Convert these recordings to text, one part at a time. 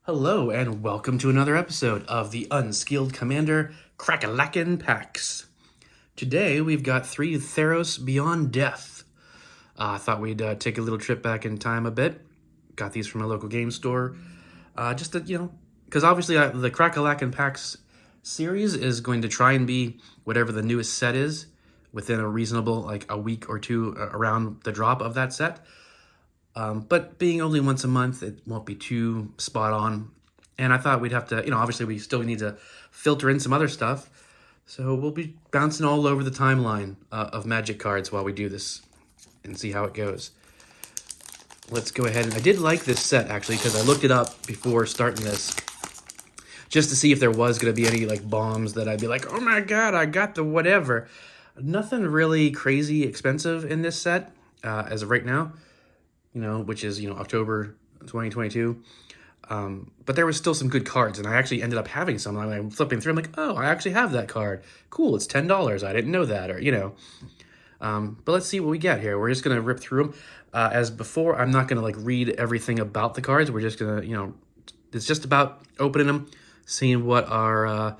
Hello, and welcome to another episode of the Unskilled Commander Crackalakin Packs. Today, we've got 3 Theros Beyond Death. I thought we'd take a little trip back in time a bit. Got these from a local game store. Just to, because obviously the Crackalakin Packs series is going to try and be whatever the newest set is within a reasonable, like a week or two around the drop of that set. But being only once a month, it won't be too spot on. And I thought we'd have to, obviously we still need to filter in some other stuff. So we'll be bouncing all over the timeline of Magic cards while we do this and see how it goes. Let's go ahead. And I did like this set, actually, because I looked it up before starting this just to see if there was going to be any, like, bombs that I'd be like, oh my god, I got the whatever. Nothing really crazy expensive in this set as of right now. Which is, October 2022. But there was still some good cards, and I actually ended up having some. I'm flipping through, I'm like, oh, I actually have that card. Cool, it's $10. I didn't know that, But let's see what we get here. We're just going to rip through them. As before, I'm not going to, read everything about the cards. We're just going to, it's just about opening them, seeing what our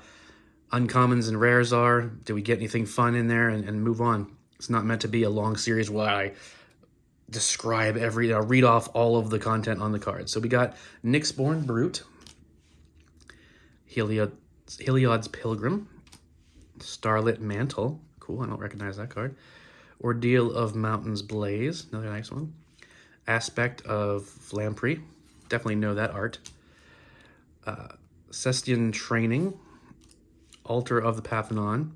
uncommons and rares are. Do we get anything fun in there, and move on. It's not meant to be a long series where I describe read off all of the content on the card. So we got Nyxborn Brute, Heliod's Pilgrim, Starlit Mantle, cool, I don't recognize that card, Ordeal of Mountains Blaze, another nice one, Aspect of Lamprey, definitely know that art, Cestian Training, Altar of the Parthenon.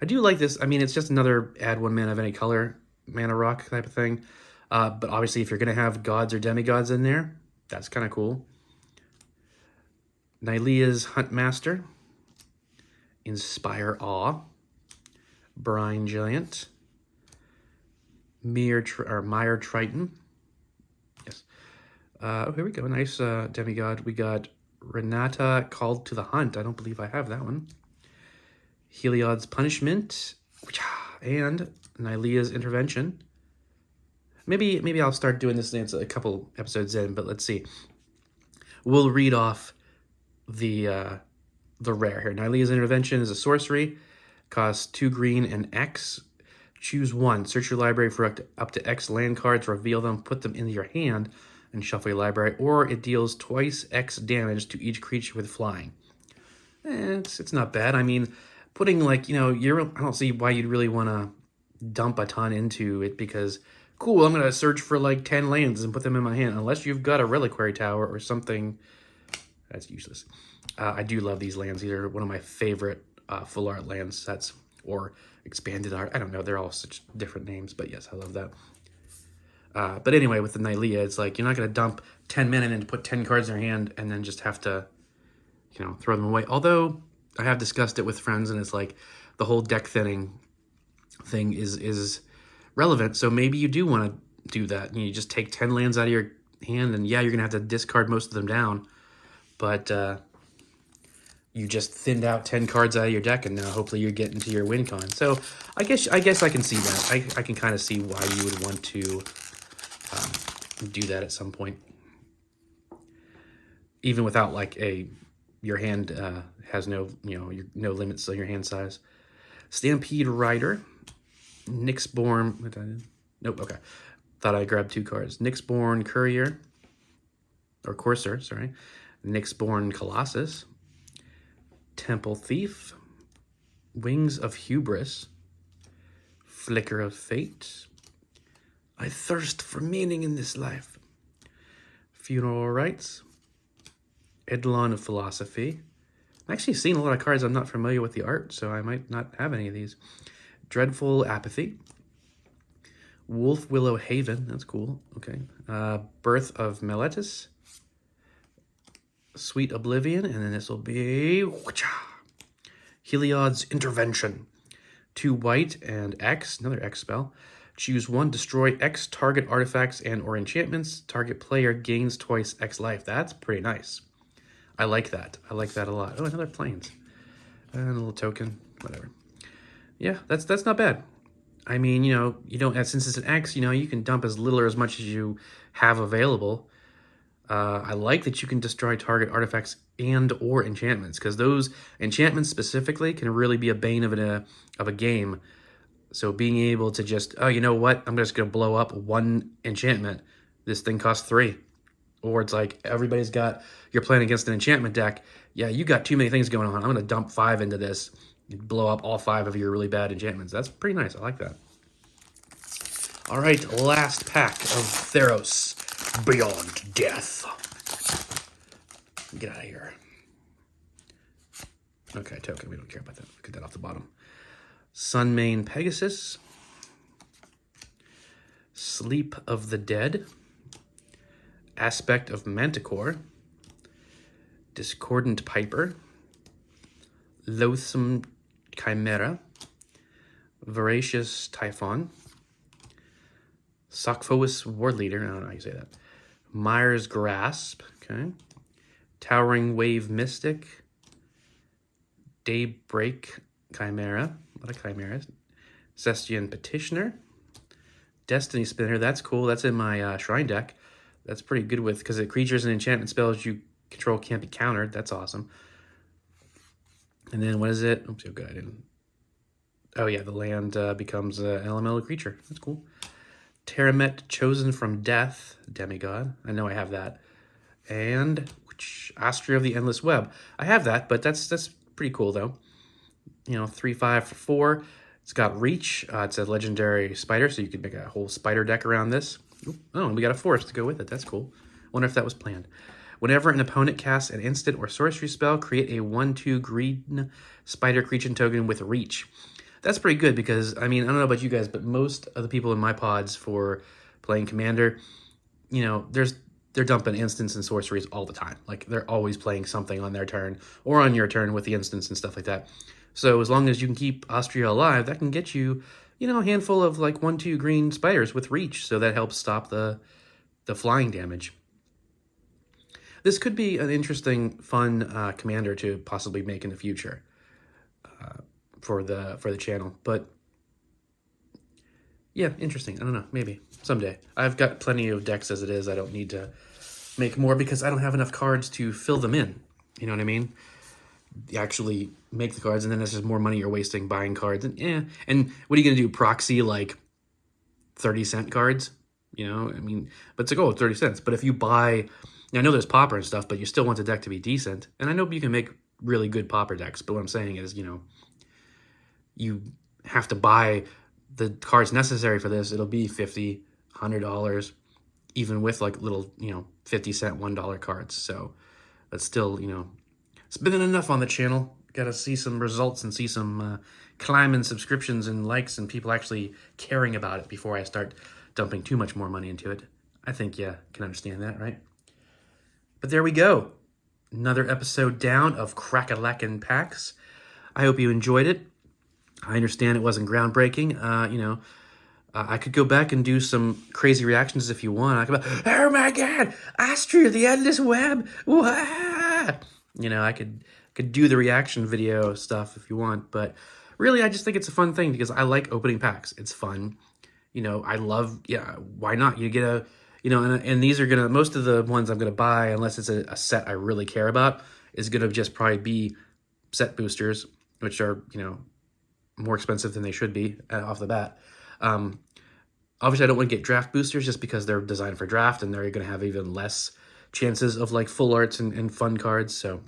I do like this. I mean, it's just another add 1 mana of any color mana rock type of thing, but obviously if you're gonna have gods or demigods in there, that's kind of cool. Nylea's Huntmaster, Inspire Awe, Brine Giant, Mire Triton. Yes. Here we go. Nice demigod. We got Renata Called to the Hunt. I don't believe I have that one. Heliod's Punishment, and Nylea's Intervention. Maybe I'll start doing this a couple episodes in, but let's see. We'll read off the rare here. Nylea's Intervention is a sorcery. Costs 2 green and X. Choose one. Search your library for up to X land cards, reveal them, put them into your hand, and shuffle your library. Or it deals twice X damage to each creature with flying. It's not bad. I mean, putting I don't see why you'd really want to dump a ton into it, because cool, I'm gonna search for 10 lands and put them in my hand, unless you've got a reliquary tower or something. That's useless. I do love these lands. These are one of my favorite full art land sets, or expanded art. I don't know, they're all such different names, but yes, I love that. But anyway, with the Nylea, it's you're not gonna dump 10 mana and put 10 cards in your hand and then just have to throw them away. Although I have discussed it with friends, and it's the whole deck thinning thing is relevant. So maybe you do want to do that. You just take 10 lands out of your hand, and yeah, you're gonna have to discard most of them down, but you just thinned out 10 cards out of your deck, and now hopefully you're getting to your win con. So I guess I can see that. I can kind of see why you would want to do that at some point, even without your hand has no no limits on your hand size. Stampede Rider, Nyxborn. Nope. Okay, thought I grabbed 2 cards. Nyxborn Courier, or Courser. Sorry, Nyxborn Colossus, Temple Thief, Wings of Hubris, Flicker of Fate, I Thirst for Meaning in This Life, Funeral Rites, Eidolon of Philosophy. I'm actually seeing a lot of cards I'm not familiar with the art, so I might not have any of these. Dreadful Apathy, Wolf Willow Haven, that's cool, okay. Birth of Meletis, Sweet Oblivion, and then this will be Heliod's Intervention. 2 white and X, another X spell. Choose one, destroy X target artifacts and or enchantments. Target player gains twice X life. That's pretty nice. I like that. I like that a lot. Oh, another Plains. And a little token, whatever. Yeah, that's not bad. I mean, you don't, since it's an X, you can dump as little or as much as you have available. I like that you can destroy target artifacts and or enchantments, because those enchantments specifically can really be a bane of a game. So being able to just, oh, you know what? I'm just going to blow up one enchantment. This thing costs 3. Or it's like everybody's got, you're playing against an enchantment deck. Yeah, you got too many things going on. I'm going to dump 5 into this. Blow up all 5 of your really bad enchantments. That's pretty nice. I like that. All right, last pack of Theros Beyond Death. Get out of here. Okay, token. We don't care about that. Get that off the bottom. Sunmane Pegasus. Sleep of the Dead. Aspect of Manticore. Discordant Piper. Loathsome Chimera. Voracious Typhon. Sockfous Ward Leader. I don't know how you say that. Myers Grasp. Okay. Towering Wave Mystic. Daybreak Chimera. A lot of chimeras. Cestian Petitioner. Destiny Spinner. That's cool. That's in my Shrine deck. That's pretty good with, because the creatures and enchantment spells you control can't be countered. That's awesome. And then what is it? Oops, oh good, I didn't. Oh yeah, the land becomes an elemental creature. That's cool. Terramet Chosen from Death, Demigod. I know I have that. And Astria of the Endless Web. I have that, but that's pretty cool though. You know, 3/5 for 4. It's got reach. It's a legendary spider, so you could make a whole spider deck around this. Oh, and we got a forest to go with it. That's cool. Wonder if that was planned. Whenever an opponent casts an instant or sorcery spell, create a 1/2 green spider creature token with reach. That's pretty good because, I mean, I don't know about you guys, but most of the people in my pods for playing Commander, you know, they're dumping instants and sorceries all the time. Like, they're always playing something on their turn or on your turn with the instants and stuff like that. So as long as you can keep Astria alive, that can get you, you know, a handful of like 1/2 green spiders with reach. So that helps stop the flying damage. This could be an interesting, fun commander to possibly make in the future for the channel. But yeah, interesting. I don't know, maybe someday. I've got plenty of decks as it is. I don't need to make more because I don't have enough cards to fill them in. You know what I mean? You actually make the cards, and then there's just more money you're wasting buying cards. And yeah, and what are you gonna do? Proxy like 30-cent cards? You know, I mean, but it's like, oh, 30 cents. But if you buy, I know there's Pauper and stuff, but you still want the deck to be decent. And I know you can make really good Pauper decks, but what I'm saying is, you know, you have to buy the cards necessary for this. It'll be $50, $100, even with like little, you know, 50-cent, $1 cards. So that's still, you know, spending enough on the channel. Got to see some results and see some climb in subscriptions and likes and people actually caring about it before I start dumping too much more money into it. I think, yeah, can understand that, right? But there we go. Another episode down of Crack-a-Lackin' Packs. I hope you enjoyed it. I understand it wasn't groundbreaking. You know, I could go back and do some crazy reactions if you want. I could be, oh my God, Astria, the Endless Web. Wah! You know, I could do the reaction video stuff if you want. But really, I just think it's a fun thing because I like opening packs. It's fun. You know, I love, yeah, why not? You get a, you know, and these are going to, most of the ones I'm going to buy, unless it's a set I really care about, is going to just probably be set boosters, which are, you know, more expensive than they should be off the bat. Obviously, I don't want to get draft boosters just because they're designed for draft and they're going to have even less chances of like full arts and fun cards. So,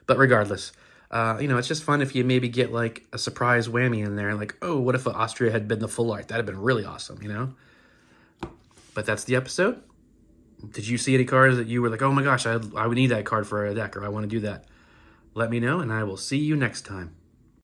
but regardless, you know, it's just fun if you maybe get like a surprise whammy in there. Like, oh, what if Astria had been the full art? That'd have been really awesome, you know? But that's the episode. Did you see any cards that you were like, oh my gosh, I would need that card for a deck, or I want to do that? Let me know, and I will see you next time.